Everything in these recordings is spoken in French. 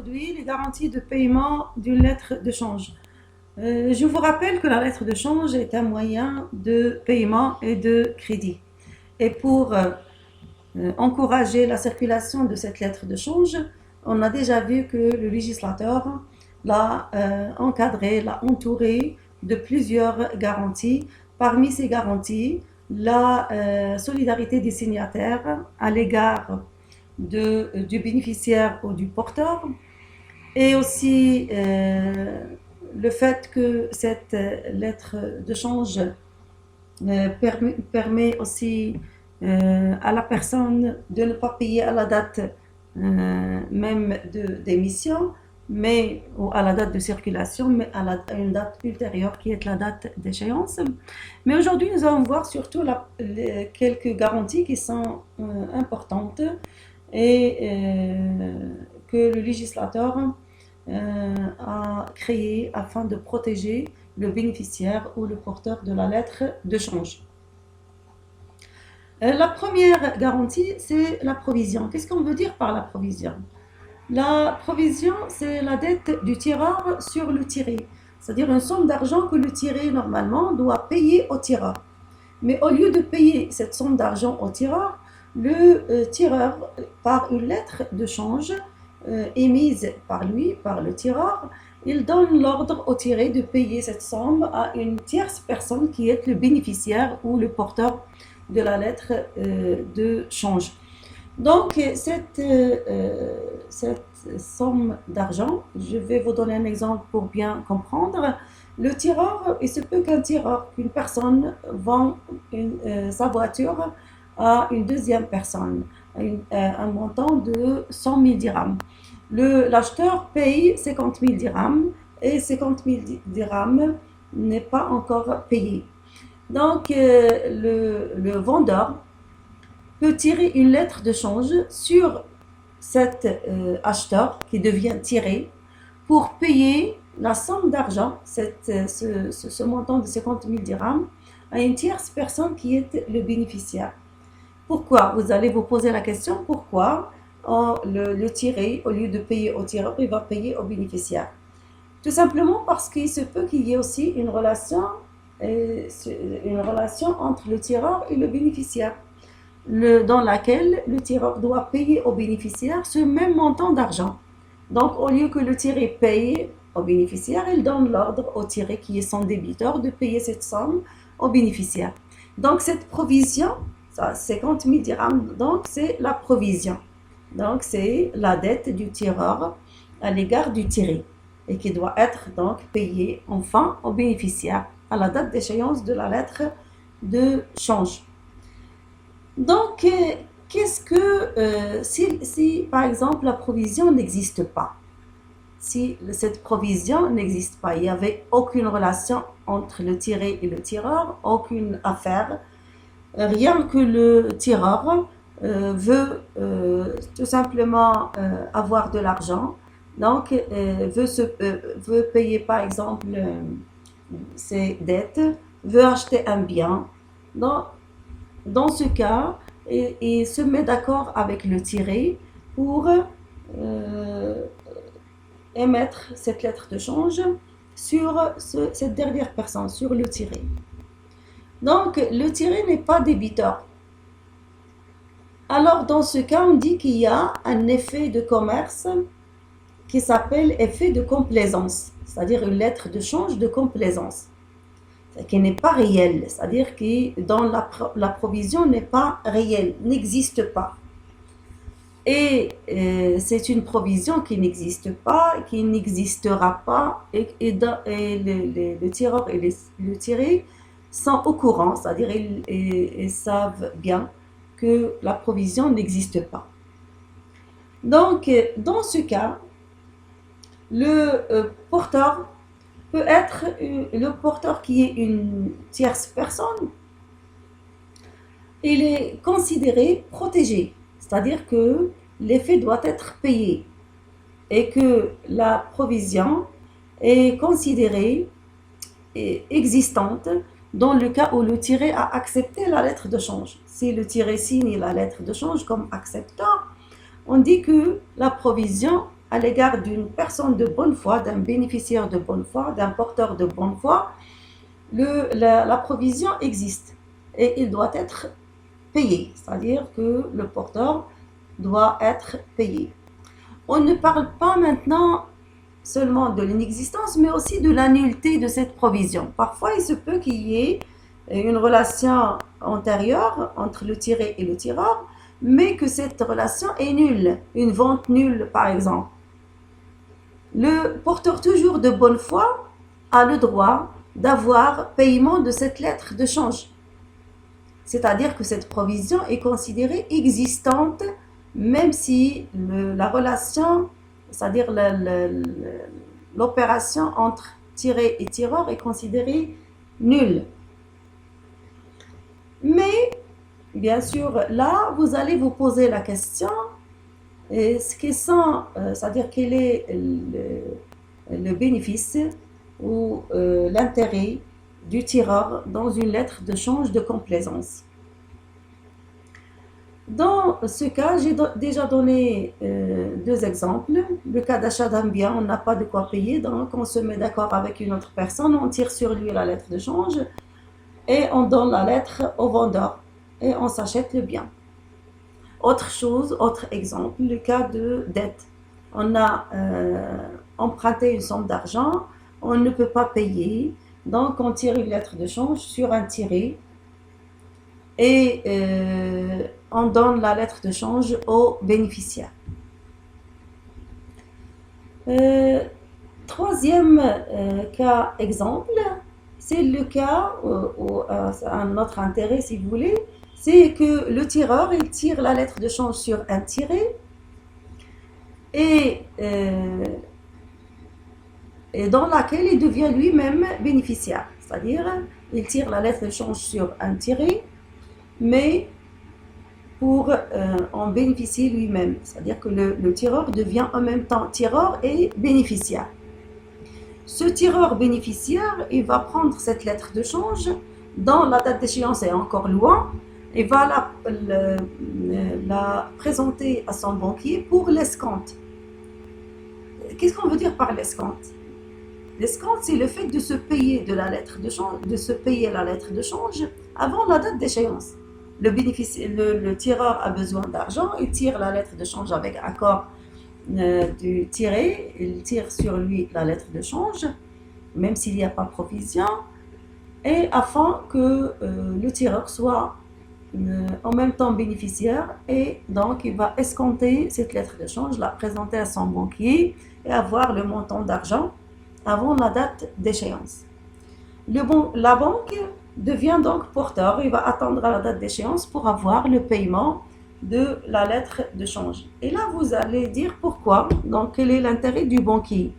aujourd'hui les garanties de paiement d'une lettre de change. Je vous rappelle que la lettre de change est un moyen de paiement et de crédit. Et pour encourager la circulation de cette lettre de change, on a déjà vu que le législateur l'a encadré, l'a entouré de plusieurs garanties. Parmi ces garanties, la solidarité des signataires à l'égard du bénéficiaire ou du porteur, et aussi le fait que cette lettre de change permet aussi à la personne de ne pas payer à la date même d'émission, mais ou à la date de circulation, mais à une date ultérieure qui est la date d'échéance. Mais aujourd'hui, nous allons voir surtout quelques garanties qui sont importantes et que le législateur a créé afin de protéger le bénéficiaire ou le porteur de la lettre de change. La première garantie, c'est la provision. Qu'est-ce qu'on veut dire par la provision? La provision, c'est la dette du tireur sur le tiré, c'est-à-dire une somme d'argent que le tiré, normalement, doit payer au tireur. Mais au lieu de payer cette somme d'argent au tireur, le tireur, par une lettre de change émise par lui, par le tireur, il donne l'ordre au tiré de payer cette somme à une tierce personne qui est le bénéficiaire ou le porteur de la lettre de change. Donc, cette somme d'argent, je vais vous donner un exemple pour bien comprendre. Le tireur, il se peut qu'une personne vend sa voiture à une deuxième personne, un montant de 100 000 dirhams. L'acheteur paye 50 000 dirhams et 50 000 dirhams n'est pas encore payé. Donc, le vendeur peut tirer une lettre de change sur cet acheteur qui devient tiré pour payer la somme d'argent, ce montant de 50 000 dirhams, à une tierce personne qui est le bénéficiaire. Pourquoi? Vous allez vous poser la question, pourquoi le tiré, au lieu de payer au tireur, il va payer au bénéficiaire? Tout simplement parce qu'il se peut qu'il y ait aussi une relation entre le tireur et le bénéficiaire, dans laquelle le tireur doit payer au bénéficiaire ce même montant d'argent. Donc, au lieu que le tiré paye au bénéficiaire, il donne l'ordre au tiré, qui est son débiteur, de payer cette somme au bénéficiaire. Donc, cette provision, ça, 50 000 dirhams, donc c'est la provision. Donc, c'est la dette du tireur à l'égard du tiré et qui doit être donc payée enfin au bénéficiaire à la date d'échéance de la lettre de change. Donc, si par exemple la provision n'existe pas, si cette provision n'existe pas, il n'y avait aucune relation entre le tiré et le tireur, aucune affaire, rien que le tireur veut tout simplement avoir de l'argent, donc veut payer par exemple ses dettes, veut acheter un bien. Dans ce cas, il se met d'accord avec le tiré pour émettre cette lettre de change sur cette dernière personne, sur le tiré. Donc, le tiré n'est pas débiteur. Alors, dans ce cas, on dit qu'il y a un effet de commerce qui s'appelle effet de complaisance, c'est-à-dire une lettre de change de complaisance, qui n'est pas réelle, c'est-à-dire que dans la provision n'est pas réelle, n'existe pas. Et c'est une provision qui n'existe pas, qui n'existera pas, et le tireur et le tiré sont au courant, c'est-à-dire ils savent bien que la provision n'existe pas. Donc, dans ce cas, le porteur peut être le porteur qui est une tierce personne. Il est considéré protégé, c'est-à-dire que l'effet doit être payé et que la provision est considérée existante dans le cas où le tiré a accepté la lettre de change. Si le tiré signe la lettre de change comme accepteur, on dit que la provision à l'égard d'une personne de bonne foi, d'un bénéficiaire de bonne foi, d'un porteur de bonne foi, la provision existe et il doit être payé, c'est-à-dire que le porteur doit être payé. On ne parle pas maintenant seulement de l'inexistence, mais aussi de la nullité de cette provision. Parfois, il se peut qu'il y ait une relation antérieure entre le tiré et le tireur, mais que cette relation est nulle, une vente nulle par exemple. Le porteur toujours de bonne foi a le droit d'avoir paiement de cette lettre de change. C'est-à-dire que cette provision est considérée existante même si la relation, c'est-à-dire l'opération entre tiré et tireur est considérée nulle. Mais, bien sûr, là, vous allez vous poser la question, c'est-à-dire quel est le bénéfice ou l'intérêt du tireur dans une lettre de change de complaisance. Dans ce cas, j'ai déjà donné deux exemples. Le cas d'achat d'un bien, on n'a pas de quoi payer, donc on se met d'accord avec une autre personne, on tire sur lui la lettre de change et on donne la lettre au vendeur et on s'achète le bien. Autre chose, autre exemple, le cas de dette. On a emprunté une somme d'argent, on ne peut pas payer, donc on tire une lettre de change sur un tiré et on donne la lettre de change au bénéficiaire. Troisième cas exemple, c'est le cas, un autre intérêt si vous voulez, c'est que le tireur il tire la lettre de change sur un tiré et dans laquelle il devient lui-même bénéficiaire. C'est-à-dire, il tire la lettre de change sur un tiré, mais pour en bénéficier lui-même. C'est-à-dire que le tireur devient en même temps tireur et bénéficiaire. Ce tireur bénéficiaire, il va prendre cette lettre de change dont la date d'échéance est encore loin et va la présenter à son banquier pour l'escompte. Qu'est-ce qu'on veut dire par l'escompte? L'escompte, c'est le fait de se payer de la lettre de change, de se payer la lettre de change avant la date d'échéance. Le tireur a besoin d'argent, il tire la lettre de change avec accord du tiré, il tire sur lui la lettre de change, même s'il n'y a pas provision, et afin que le tireur soit en même temps bénéficiaire, et donc il va escompter cette lettre de change, la présenter à son banquier et avoir le montant d'argent avant la date d'échéance. La banque devient donc porteur, il va attendre la date d'échéance pour avoir le paiement de la lettre de change. Et là, vous allez dire pourquoi, donc quel est l'intérêt du banquier?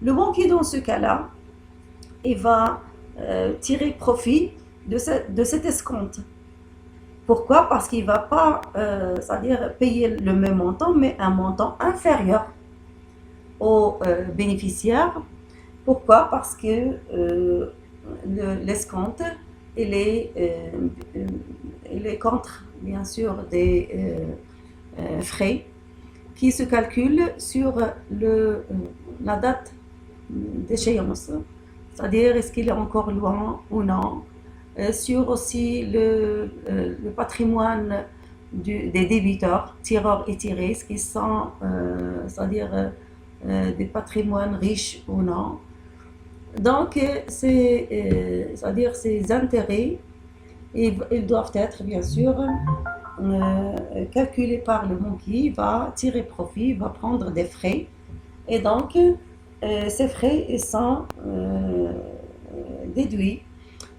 Le banquier, dans ce cas-là, il va tirer profit de cet escompte. Pourquoi? Parce qu'il ne va pas, c'est-à-dire payer le même montant, mais un montant inférieur au bénéficiaire. Pourquoi? Parce que l'escompte, il est contre, bien sûr, des frais qui se calculent sur la date d'échéance. C'est-à-dire, est-ce qu'il est encore loin ou non? Sur aussi le patrimoine des débiteurs, tireurs et tirés, ce qui sont, c'est-à-dire des patrimoines riches ou non. Donc, c'est-à-dire ces intérêts, ils doivent être bien sûr calculés par le banquier, il va tirer profit, il va prendre des frais. Et donc, ces frais ils sont déduits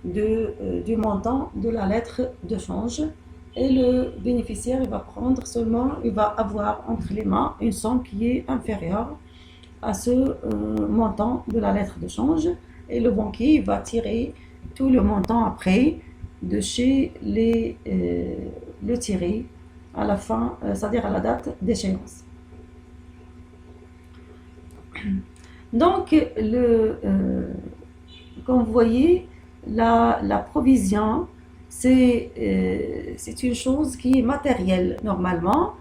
du montant de la lettre de change. Et le bénéficiaire, il va avoir entre les mains une somme qui est inférieure à ce montant de la lettre de change, et le banquier va tirer tout le montant après de chez le tiré à la fin, c'est-à-dire à la date d'échéance. Donc, comme vous voyez, la provision, c'est une chose qui est matérielle normalement,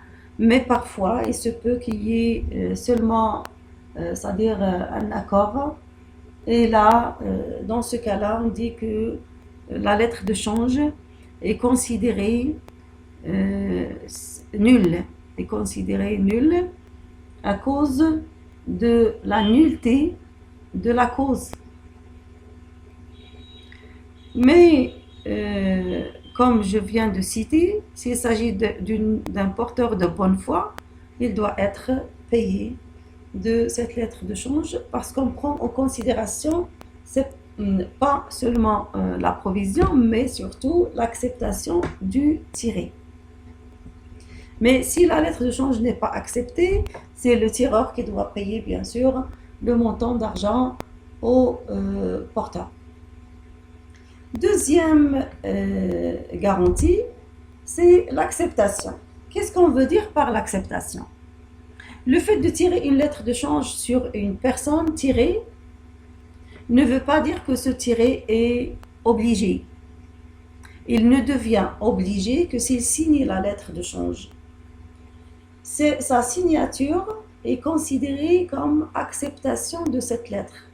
Mais parfois, il se peut qu'il y ait seulement, c'est-à-dire un accord. Et là, dans ce cas-là, on dit que la lettre de change est considérée nulle, est considérée nulle à cause de la nullité de la cause. Mais, comme je viens de citer, s'il s'agit d'un porteur de bonne foi, il doit être payé de cette lettre de change parce qu'on prend en considération pas seulement la provision, mais surtout l'acceptation du tiré. Mais si la lettre de change n'est pas acceptée, c'est le tireur qui doit payer, bien sûr, le montant d'argent au porteur. Deuxième garantie, c'est l'acceptation. Qu'est-ce qu'on veut dire par l'acceptation? Le fait de tirer une lettre de change sur une personne tirée ne veut pas dire que ce tiré est obligé. Il ne devient obligé que s'il signe la lettre de change. Sa signature est considérée comme acceptation de cette lettre.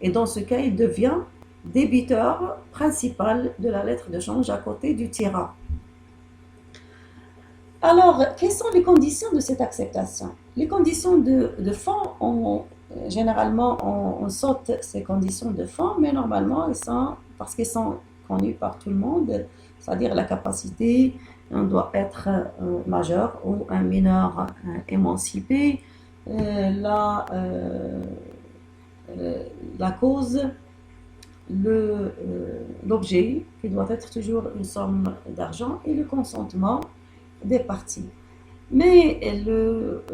Et dans ce cas, il devient débiteur principal de la lettre de change à côté du tireur. Alors, quelles sont les conditions de cette acceptation? Les conditions de fond, généralement, on saute ces conditions de fond, mais normalement, parce qu'elles sont connues par tout le monde, c'est-à-dire la capacité, on doit être majeur ou un mineur émancipé, la cause, l'objet, qui doit être toujours une somme d'argent, et le consentement des parties. Mais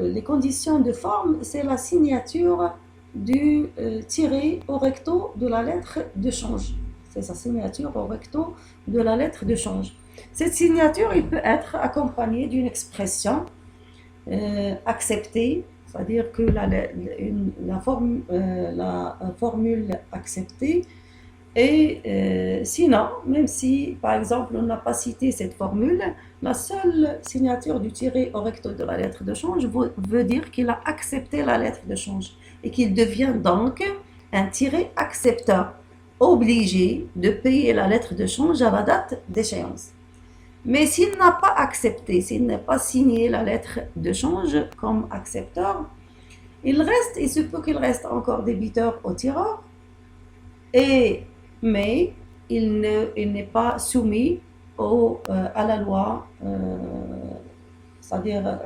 les conditions de forme, c'est la signature du tiré au recto de la lettre de change. C'est sa signature au recto de la lettre de change. Cette signature, il peut être accompagnée d'une expression acceptée, c'est-à-dire que la formule acceptée. Et sinon, même si par exemple on n'a pas cité cette formule, la seule signature du tiré au recto de la lettre de change veut dire qu'il a accepté la lettre de change et qu'il devient donc un tiré accepteur, obligé de payer la lettre de change à la date d'échéance. Mais s'il n'a pas accepté, s'il n'a pas signé la lettre de change comme accepteur, il se peut qu'il reste encore débiteur au tireur, mais il n'est pas soumis à la loi, c'est-à-dire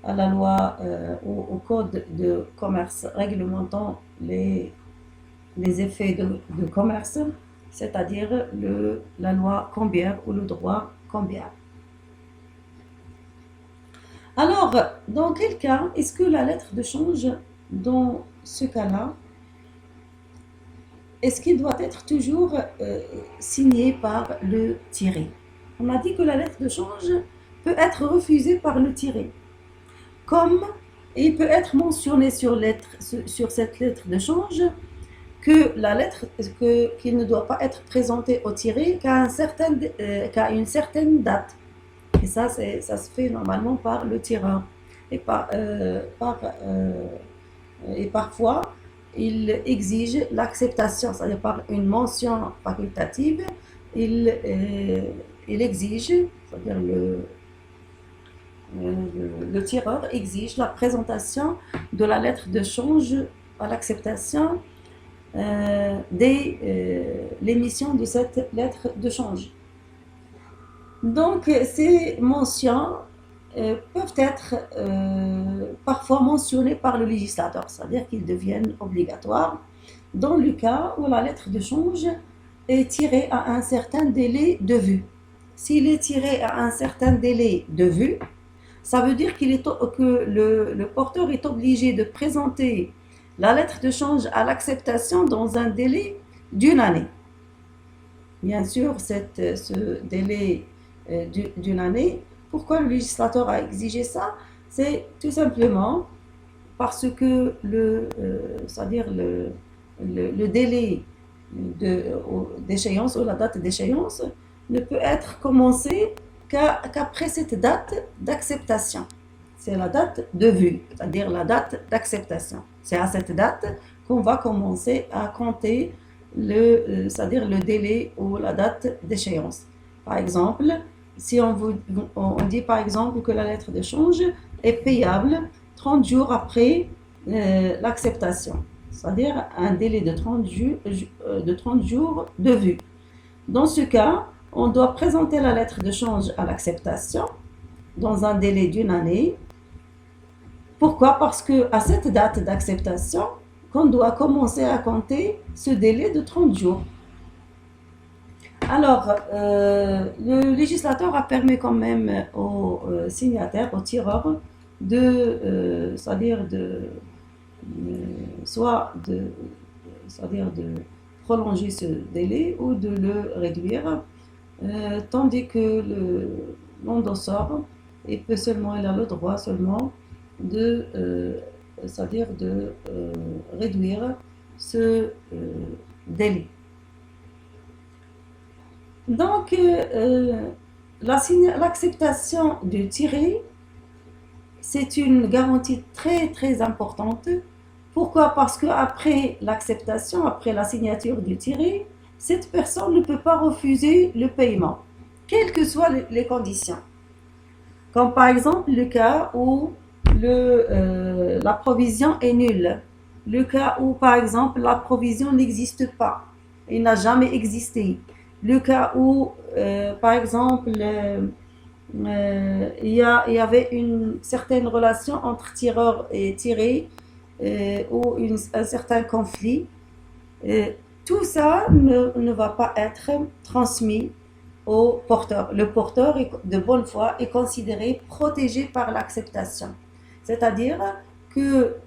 à la loi ou au code de commerce réglementant les effets de commerce, c'est-à-dire la loi Cambière ou le droit Cambière. Alors, dans quel cas est-ce que la lettre de change, dans ce cas-là, est-ce qu'il doit être toujours signé par le tiré? On a dit que la lettre de change peut être refusée par le tiré. Comme il peut être mentionné sur cette lettre de change qu'il ne doit pas être présenté au tiré qu'à une certaine date. Et ça se fait normalement par le tireur. Et parfois, il exige l'acceptation, c'est-à-dire par une mention facultative, il exige, c'est-à-dire le tireur exige la présentation de la lettre de change à l'acceptation dès l'émission de cette lettre de change. Donc, ces mentions peuvent être parfois mentionnées par le législateur, c'est-à-dire qu'ils deviennent obligatoires dans le cas où la lettre de change est tirée à un certain délai de vue. S'il est tiré à un certain délai de vue, ça veut dire que le porteur est obligé de présenter la lettre de change à l'acceptation dans un délai d'une année. Bien sûr, ce délai d'une année, pourquoi le législateur a exigé ça? C'est tout simplement parce que c'est-à-dire le délai d'échéance ou la date d'échéance ne peut être commencé qu'après cette date d'acceptation. C'est la date de vue, c'est-à-dire la date d'acceptation. C'est à cette date qu'on va commencer à compter c'est-à-dire le délai ou la date d'échéance. Par exemple, si on dit par exemple que la lettre de change est payable 30 jours après l'acceptation, c'est-à-dire un délai de 30 jours de vue. Dans ce cas, on doit présenter la lettre de change à l'acceptation dans un délai d'une année. Pourquoi? Parce qu'à cette date d'acceptation, qu'on doit commencer à compter ce délai de 30 jours. Alors, le législateur a permis quand même aux signataires, aux tireurs, c'est-à-dire c'est-à-dire de prolonger ce délai ou de le réduire, tandis que l'endosseur, il a le droit seulement c'est-à-dire de réduire ce délai. Donc, l'acceptation du tiré, c'est une garantie très très importante. Pourquoi? Parce qu'après l'acceptation, après la signature du tiré, cette personne ne peut pas refuser le paiement, quelles que soient les conditions. Comme par exemple le cas où la provision est nulle, le cas où par exemple la provision n'existe pas, il n'a jamais existé, le cas où par exemple il y avait une certaine relation entre tireur et tiré, ou un certain conflit, tout ça ne va pas être transmis au porteur. Le porteur de bonne foi est considéré protégé par l'acceptation. C'est-à-dire que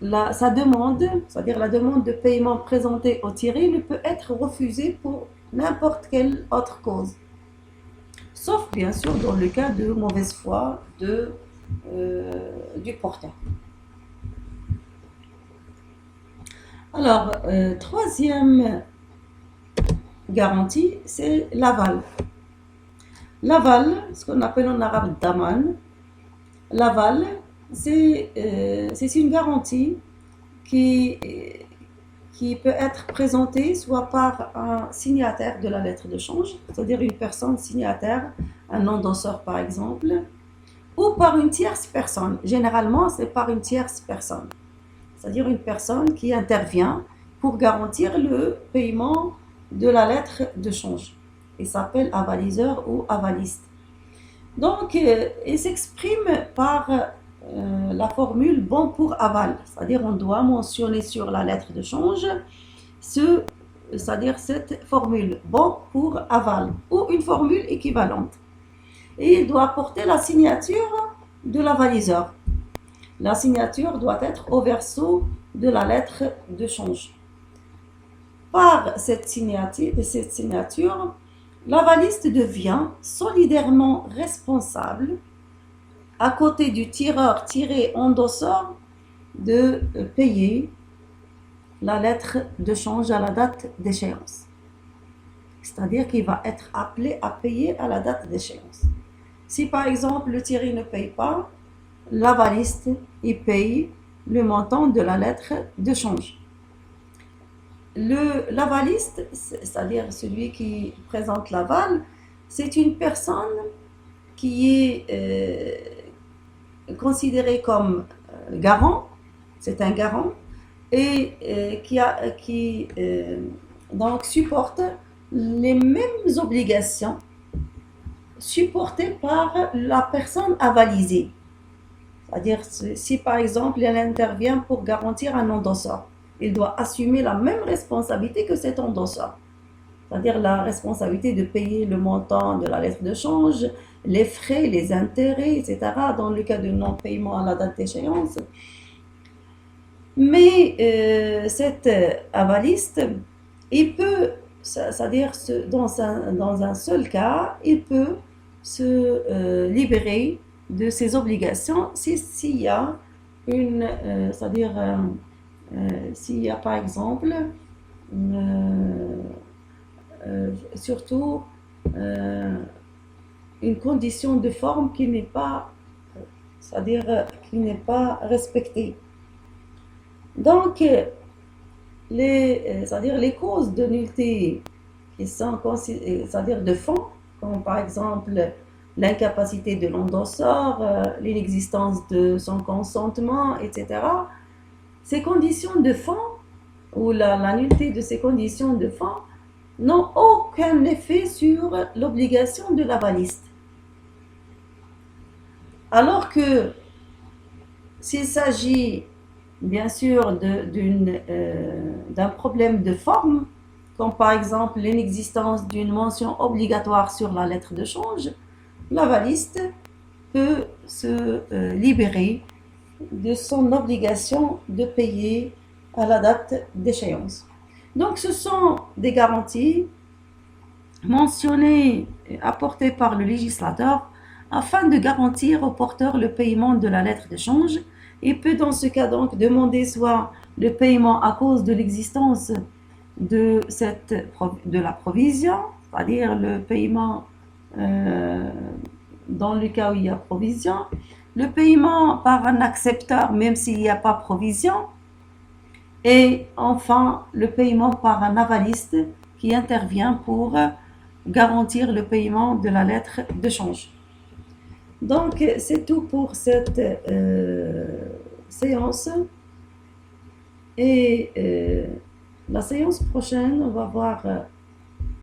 sa demande, c'est-à-dire la demande de paiement présentée au tiré, ne peut être refusée pour n'importe quelle autre cause. Sauf bien sûr dans le cas de mauvaise foi du porteur. Alors, troisième garantie, c'est l'aval. L'aval, ce qu'on appelle en arabe daman, l'aval, c'est une garantie qui peut être présentée soit par un signataire de la lettre de change, c'est-à-dire une personne signataire, un endosseur par exemple, ou par une tierce personne. Généralement, c'est par une tierce personne, c'est-à-dire une personne qui intervient pour garantir le paiement de la lettre de change. Il s'appelle avaliseur ou avaliste. Donc, il s'exprime par la formule bon pour aval, c'est-à-dire on doit mentionner sur la lettre de change c'est-à-dire cette formule bon pour aval ou une formule équivalente. Et il doit porter la signature de l'avaliseur. La signature doit être au verso de la lettre de change. Par cette signature, l'avaliste devient solidairement responsable à côté du tireur tiré endosseur de payer la lettre de change à la date d'échéance. C'est-à-dire qu'il va être appelé à payer à la date d'échéance. Si par exemple le tiré ne paye pas, l'avaliste il paye le montant de la lettre de change. L'avaliste, c'est-à-dire celui qui présente l'aval, c'est une personne qui est considéré comme garant, c'est un garant, et qui donc supporte les mêmes obligations supportées par la personne avalisée. C'est-à-dire, si par exemple elle intervient pour garantir un endosseur, il doit assumer la même responsabilité que cet endosseur. C'est-à-dire la responsabilité de payer le montant de la lettre de change, les frais, les intérêts, etc. dans le cas de non-paiement à la date d'échéance. Mais cet avaliste, il peut, c'est-à-dire dans un seul cas, il peut se libérer de ses obligations s'il y a c'est-à-dire s'il y a par exemple surtout une condition de forme qui n'est pas, c'est-à-dire qui n'est pas respectée. Donc, c'est-à-dire les causes de nullité qui sont, c'est-à-dire de fond, comme par exemple l'incapacité de l'endosseur, l'inexistence de son consentement, etc. Ces conditions de fond, ou la nullité de ces conditions de fond, n'ont aucun effet sur l'obligation de l'avaliste. Alors que s'il s'agit bien sûr d'un problème de forme, comme par exemple l'inexistence d'une mention obligatoire sur la lettre de change, l'avaliste peut se libérer de son obligation de payer à la date d'échéance. Donc ce sont des garanties mentionnées et apportées par le législateur afin de garantir au porteur le paiement de la lettre de change. Il peut dans ce cas donc demander soit le paiement à cause de l'existence de la provision, c'est-à-dire le paiement dans le cas où il y a provision, le paiement par un accepteur même s'il n'y a pas provision, et enfin le paiement par un avaliste qui intervient pour garantir le paiement de la lettre de change. Donc c'est tout pour cette séance, et la séance prochaine on va voir